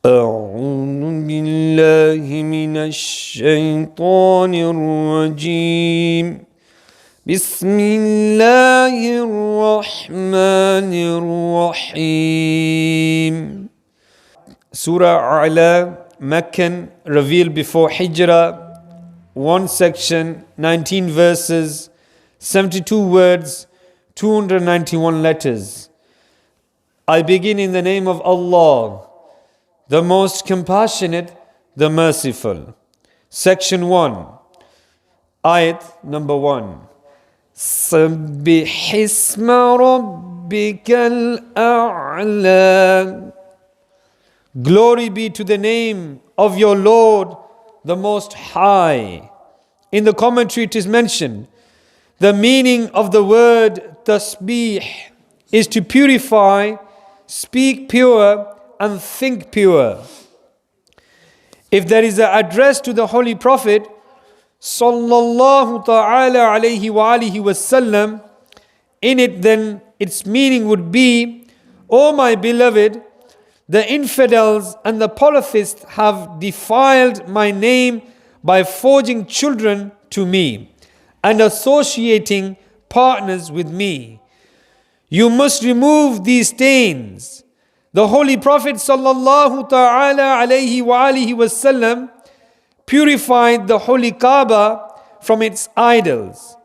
أعوذ بالله من الشيطان الرجيم بسم الله الرحمن الرحيم. Surah Alaa, Meccan, revealed before Hijrah, one section, 19 verses, 72 words, 291 letters. I begin in the name of Allah, the most compassionate, the merciful. Section 1, ayat number 1. سَبِّحِ اسْمَ رَبِّكَ الْأَعْلَى. Glory be to the name of your Lord, the Most High. In the commentary it is mentioned, the meaning of the word tasbih is to purify, speak pure, and think pure. If there is an address to the Holy Prophet sallallahu ta'ala alayhi wa alihi wasallam in it, then its meaning would be, O my beloved, the infidels and the polytheists have defiled my name by forging children to me and associating partners with me. You must remove these stains. The Holy Prophet sallallahu ta'ala alayhi wa alihi wasallam purified the Holy Kaaba from its idols.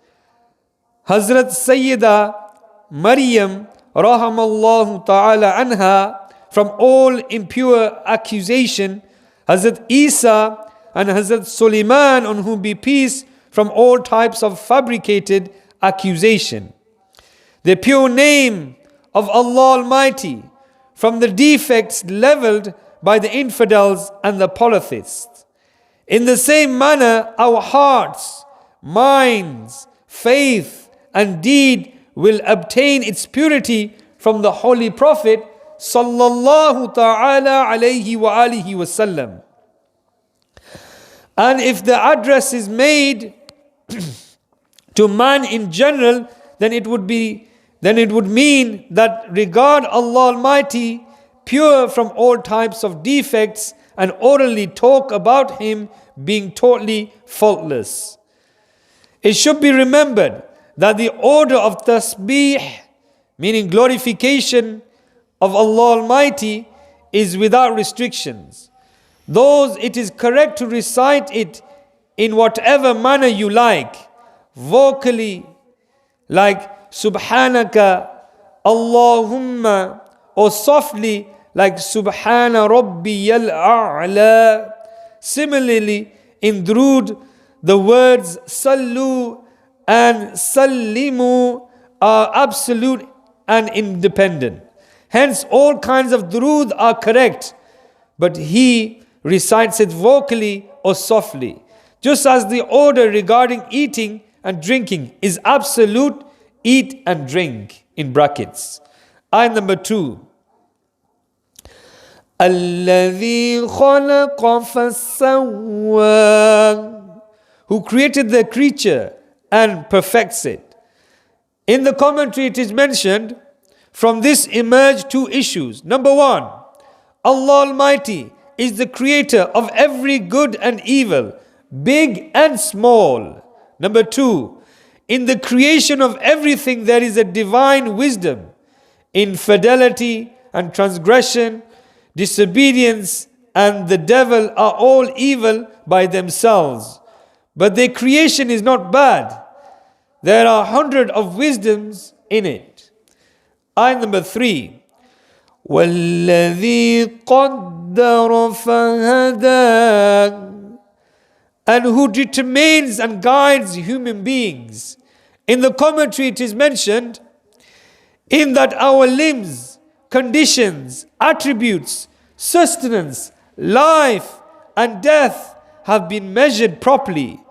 Hazrat Sayyida Maryam rahamallahu ta'ala anha from all impure accusation, Hazrat Isa and Hazrat Sulaiman, on whom be peace, from all types of fabricated accusation. The pure name of Allah Almighty from the defects leveled by the infidels and the polytheists. In the same manner, our hearts, minds, faith and deed will obtain its purity from the Holy Prophet sallallahu ta'ala alayhi wa alihi wasallam. And if the address is made to man in general, then it would mean that regard Allah Almighty pure from all types of defects and orally talk about Him being totally faultless. It should be remembered that the order of tasbih, meaning glorification of Allah Almighty, is without restrictions. Those it is correct to recite it in whatever manner you like, vocally, like Subhanaka Allahumma, or softly like Subhana Rabbiyal A'la. Similarly, in Durood, the words Sallu and Sallimu are absolute and independent. Hence, all kinds of Durood are correct, but he recites it vocally or softly. Just as the order regarding eating and drinking is absolute, eat and drink in brackets. Ayat number 2. الَّذِي خَلَقَ فَسَوَّى, who created the creature and perfects it. In the commentary it is mentioned, from this emerge two issues. Number 1, Allah Almighty is the creator of every good and evil, big and small. Number 2, in the creation of everything there is a divine wisdom. Infidelity and transgression, disobedience and the devil are all evil by themselves, but their creation is not bad. There are 100 of wisdoms in it. Ayat number 3. وَالَّذِي قَدَّرَ فَهَدَى, and who determines and guides human beings. In the commentary it is mentioned, in that our limbs, conditions, attributes, sustenance, life and death have been measured properly.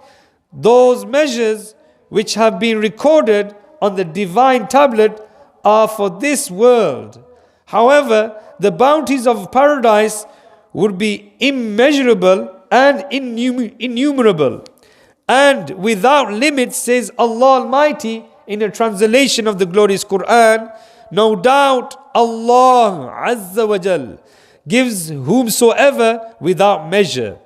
Those measures which have been recorded on the divine tablet are for this world. However, the bounties of paradise would be immeasurable and innumerable and without limits, says Allah Almighty in a translation of the glorious Quran. No doubt Allah Azza wa Jal gives whomsoever without measure.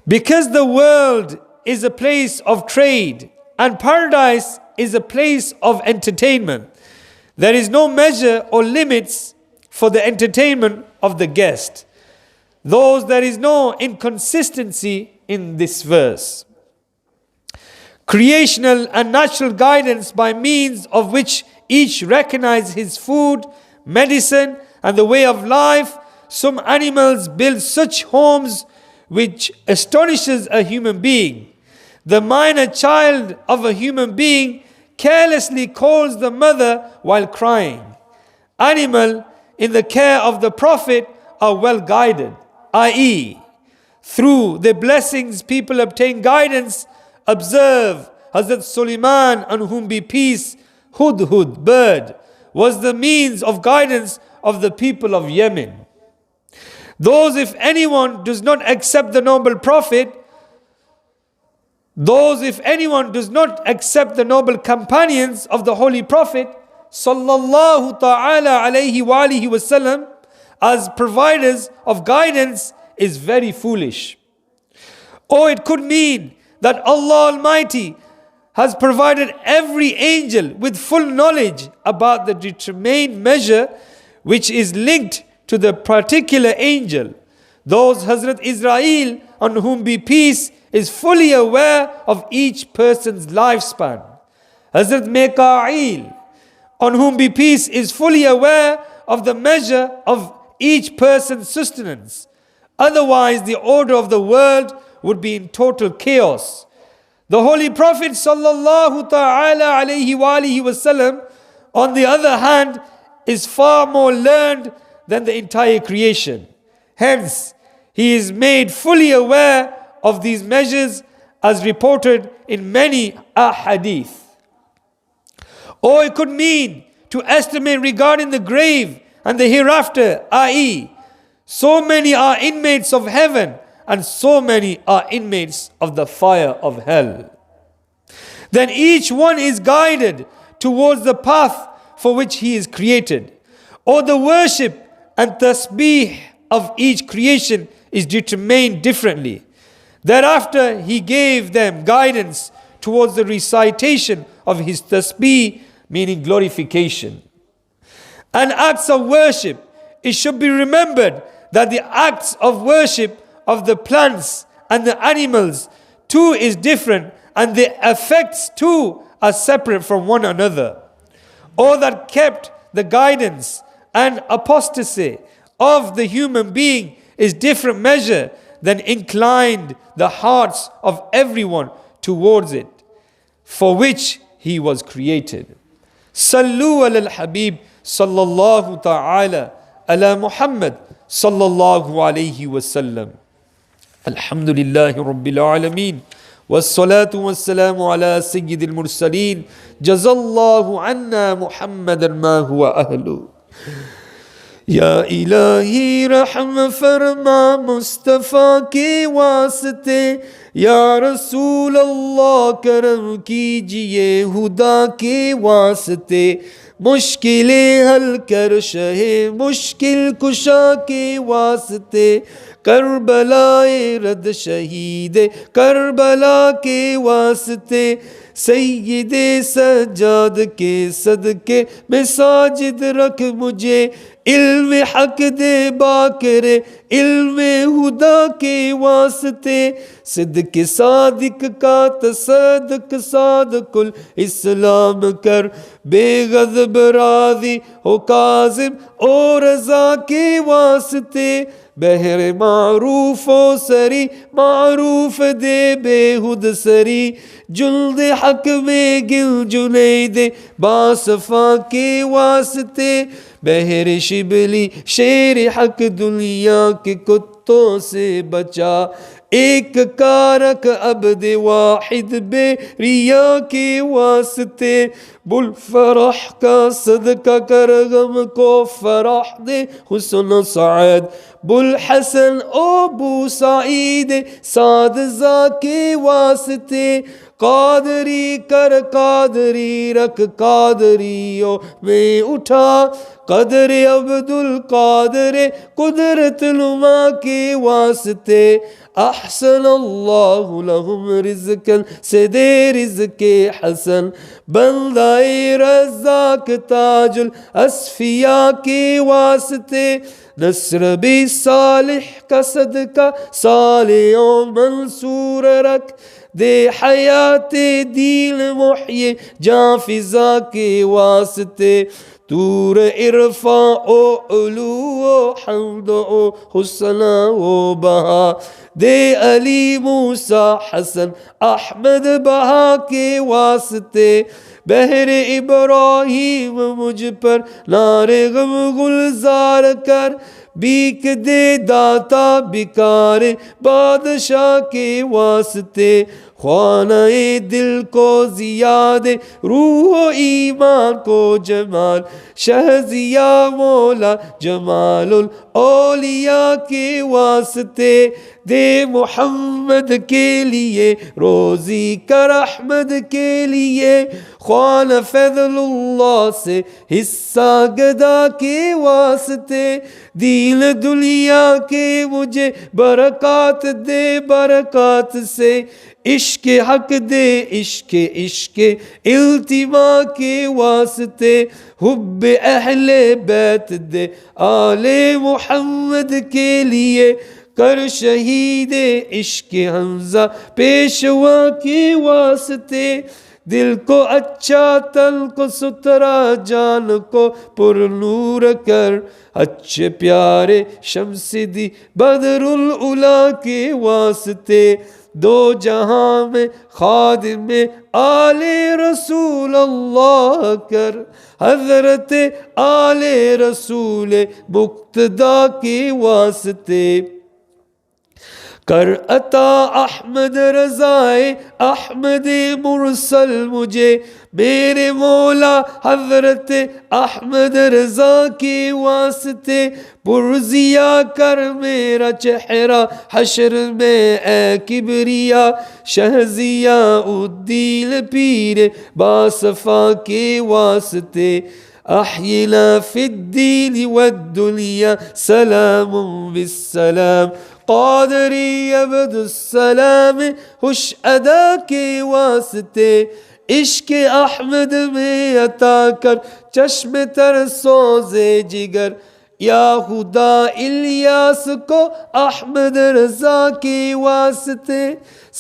Because the world is a place of trade and paradise is a place of entertainment, there is no measure or limits for the entertainment of the guest. Thus, there is no inconsistency in this verse. Creational and natural guidance by means of which each recognizes his food, medicine, and the way of life. Some animals build such homes which astonishes a human being. The minor child of a human being carelessly calls the mother while crying. Animals in the care of the Prophet are well guided, i.e., through the blessings people obtain guidance. Observe Hazrat Sulaiman, on whom be peace, Hudhud, bird, was the means of guidance of the people of Yemen. Those, if anyone does not accept the noble Prophet, if anyone does not accept the noble companions of the Holy Prophet sallallahu ta'ala alayhi wa alihi wasallam as providers of guidance, is very foolish. Or it could mean that Allah Almighty has provided every angel with full knowledge about the determined measure which is linked to the particular angel. Those Hazrat Israel, on whom be peace, is fully aware of each person's lifespan. Hazrat Mikael, on whom be peace, is fully aware of the measure of each person's sustenance. Otherwise, the order of the world would be in total chaos. The Holy Prophet sallallahu ta'ala alayhi wa alihi wasallam, on the other hand, is far more learned than the entire creation. Hence, he is made fully aware of these measures as reported in many ahadith. Or it could mean to estimate regarding the grave and the hereafter, i.e., so many are inmates of heaven and so many are inmates of the fire of hell. Then each one is guided towards the path for which he is created. Or the worship and tasbih of each creation is determined differently. Thereafter he gave them guidance towards the recitation of his tasbih, meaning glorification. And acts of worship, it should be remembered that the acts of worship of the plants and the animals too is different, and the effects too are separate from one another. Or that kept the guidance and apostasy of the human being is different measure than inclined the hearts of everyone towards it, for which he was created. Sallu ala al-Habib sallallahu ta'ala ala Muhammad sallallahu alayhi wa sallam. Alhamdulillahi rabbil alameen. والصلاة والسلام على سيد المرسلين جزا الله عنا محمدا ما هو أهله. या इलाही रहम फरमा मुस्तफ़ा के वास्ते, या रसूल अल्लाह करम कीजिए हुदा के वास्ते, मुश्किलें हल कर शहे मुश्किल कुशा के वास्ते, करबलाए रद शहीद करबला के वास्ते, सैयदे सज्जाद के सदके में साजिद रख मुझे, इल्म हक दे बाकरे इल्म हुदा के वास्ते, सिद्क सादिक का तसदक सादकुल इस्लाम कर, बेगज़ब राज़ी हो काज़िम और रज़ा के वास्ते, बहर मारूफ़ो सरी मारूफ़ दे बेहुद सरी, जुल्द हक में गिल जुनैद बासफ़ा के वास्ते, बहर शिबली शेर हक दुनिया के कुत्तों से बचा, एक कारक अब्द वाहिद बे रिया के वास्ते, बुल फरह का सदका कर गम को फरह दे हुस्न साद, बुल हसन ओ बू साईद साद जा के वास्ते, قادری کر قادری رکھ قادریوں میں اٹھا قدر عبد القادر قدرت نما کے واسطے احسن اللہ لہم رزقا سے دے رزق حسن بندہ رزاق تاج الاصفیاء کے واسطے نصر بھی صالح کا صدقہ صالح و منصور رکھ دے حیات دین محی جاں فضا کے واسطے تور عرفاں و علو و حمد و حسن و بہا دے علی موسیٰ حسن احمد بہا کے واسطے بہر ابراہیم مجھ پر نار غم گلزار کر بیک دے داتا بکار بادشاہ کے واسطے خوانہ دل کو زیاد روح و ایمان کو جمال شہزیا مولا جمال الاولیاء کے واسطے دے محمد کے لیے روزی کر احمد کے لیے خوان فضل اللہ سے حصہ گدا کے واسطے دین دنیا کے مجھے برکات دے برکات سے عشق حق دے عشق التماع کے واسطے حب اہل بیت دے آل محمد کے لیے کر شہید عشق حمزہ پیشوا کے واسطے دل کو اچھا تن کو سترا جان کو پر نور کر اچھے پیارے شمس دی بدر الاولیٰ کے واسطے دو جہاں میں خادم آل رسول اللہ کر حضرت آل رسول مقتدیٰ کے واسطے کر عطا احمد رضائے احمد مرسل مجھے میرے مولا حضرت احمد رضا کے واسطے پرزیا کر میرا چہرہ حشر میں اے کبریا شہزیا الدین پیر باصفا کے واسطے احینا فی الدین والدنیا سلام بالسلام قادری عبد السلام خوش ادا کے واسطے عشق احمد میں عطا کر چشم تر سوزے جگر یا خدا الیاس کو احمد رضا کے واسطے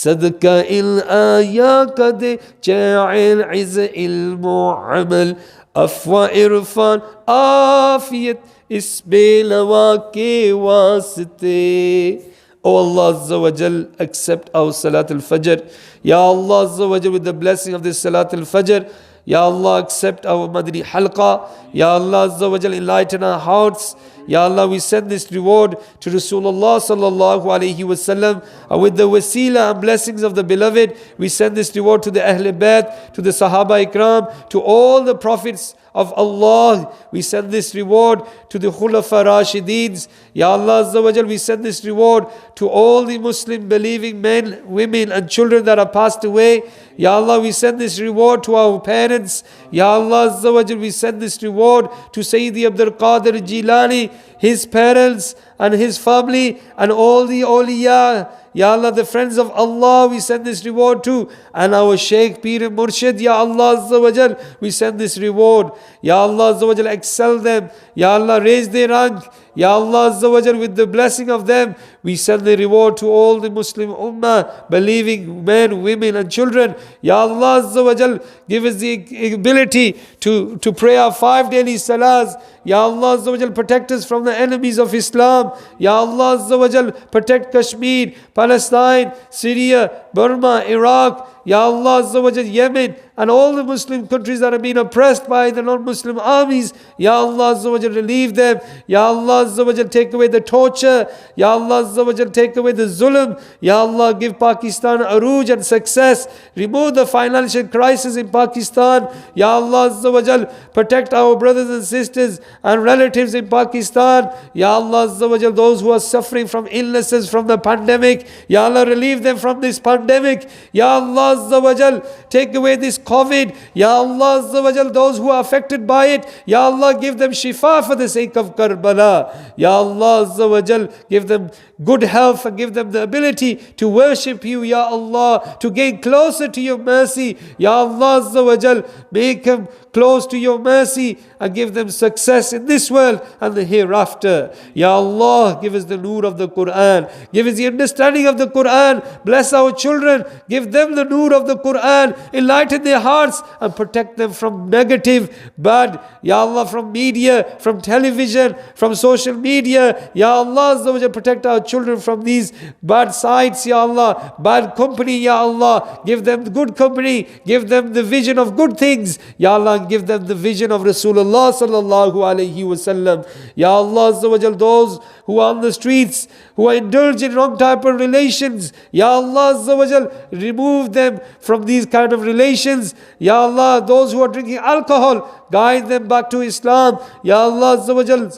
صدقہ ان آیا کا دے چاعل عز علم و عمل افوا عرفان آفیت اس بے لوا کے واسطے. Oh Allah Azza wa Jal, accept our Salat al-Fajr. Ya Allah Azza wa Jal, with the blessing of this Salat al-Fajr, Ya Allah, accept our Madri Halqa. Ya Allah Azza wa Jal, enlighten our hearts. Ya Allah, we send this reward to Rasulullah sallallahu alayhi wa sallam. And with the wasila and blessings of the beloved, we send this reward to the Ahl Bayt, to the Sahaba Ikram, to all the prophets of Allah. We send this reward to the Khulafa Rashideens. Ya Allah Azza wa Jal, we send this reward to all the Muslim believing men, women and children that are passed away. Ya Allah, we send this reward to our parents. Ya Allah Azza wa Jal, we send this reward to Sayyidi Abdul Qadir Jilani, his parents and his family and all the awliya. Ya Allah, the friends of Allah, we send this reward to. And our Shaykh, Pir and Murshid, Ya Allah Azza wa Jal, we send this reward. Ya Allah Azza wa Jal, excel them. Ya Allah, raise their rank. Ya Allah Azza wa Jal, with the blessing of them, we send the reward to all the Muslim Ummah, believing men, women and children. Ya Allah Azza wa Jal, give us the ability to pray our 5 daily salahs. Ya Allah Azza wa Jal, protect us from the enemies of Islam. Ya Allah Azza wa Jal, protect Kashmir, Palestine, Syria, Burma, Iraq. Ya Allah Azza wa Jal, Yemen and all the Muslim countries that have been oppressed by the non-Muslim armies. Ya Allah Azza wa Jal, relieve them. Ya Allah Azza wa Jal, take away the torture. Ya Allah Azza wa Jal, take away the zulm. Ya Allah, give Pakistan aruj and success. Remove the financial crisis in Pakistan. Ya Allah Azza wa Jal, protect our brothers and sisters and relatives in Pakistan. Ya Allah Azza wa Jal, those who are suffering from illnesses from the pandemic, Ya Allah, relieve them from this pandemic. pandemic. Ya Allah Azza wa Jal, take away this COVID. Ya Allah Azza wa Jal, those who are affected by it, Ya Allah, give them shifa for the sake of Karbala. Ya Allah Azza wa Jal, give them good health and give them the ability to worship you, Ya Allah, to gain closer to your mercy. Ya Allah Azza wa Jal, make them close to your mercy and give them success in this world and the hereafter. Ya Allah, give us the nur of the Quran. Give us the understanding of the Quran. Bless our children. Give them the nur of the Quran. Enlighten their hearts and protect them from negative, bad, Ya Allah, from media, from television, from social media. Ya Allah Azza wa Jal, protect our children from these bad sites, Ya Allah, bad company, Ya Allah. Give them good company. Give them the vision of good things, Ya Allah. Give them the vision of Rasulullah sallallahu alayhi wasallam. Ya Allah Azza wa Jal, those who are on the streets, who are indulged in wrong type of relations, Ya Allah Azza wa Jal, remove them from these kind of relations. Ya Allah, those who are drinking alcohol, guide them back to Islam. Ya Allah Azza wa Jal,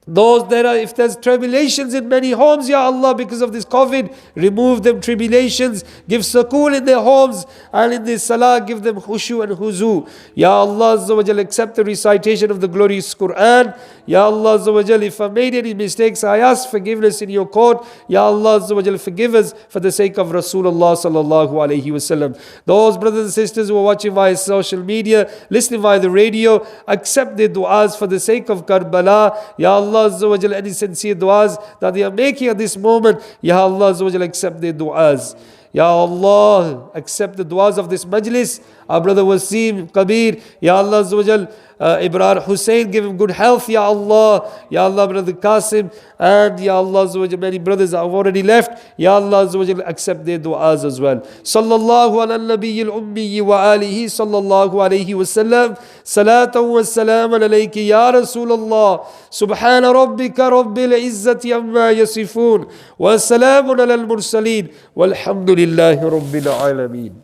those that are, if there's tribulations in many homes, Ya Allah, because of this COVID, remove them tribulations, give sukoon in their homes, and in this salah, give them khushu and huzu. Ya Allah Azza wa Jal, accept the recitation of the glorious Quran. Ya Allah Azza wa Jal, if I made any mistakes, I ask forgiveness in your court. Ya Allah Azza wa Jal, forgive us for the sake of Rasulullah sallallahu alayhi wasallam. Those brothers and sisters who are watching via social media, listening via the radio, accept their du'as for the sake of Karbala. Ya Allah Azza wa Jal, any sincere du'as that they are making at this moment, Ya Allah Azza wa Jal, accept their du'as. Ya Allah, accept the du'as of this majlis. Our brother Wasim, Kabir, Ya Allah Azza wa Jal, Ibrahim Hussein, give him good health, Ya Allah. Ya Allah, brother Qasim, and Ya Allah Azza wa Jal, many brothers have already left. Ya Allah Azza wa Jal, accept their du'as as well. Sallallahu ala nabiyyil ummi wa alihi sallallahu alayhi wa sallam. Salatan wa salaman alayki ya Rasulullah. Subhana rabbika rabbil izzati amma yasifun. Wa salamun ala al-mursaleen. Walhamdulillahi rabbil alameen.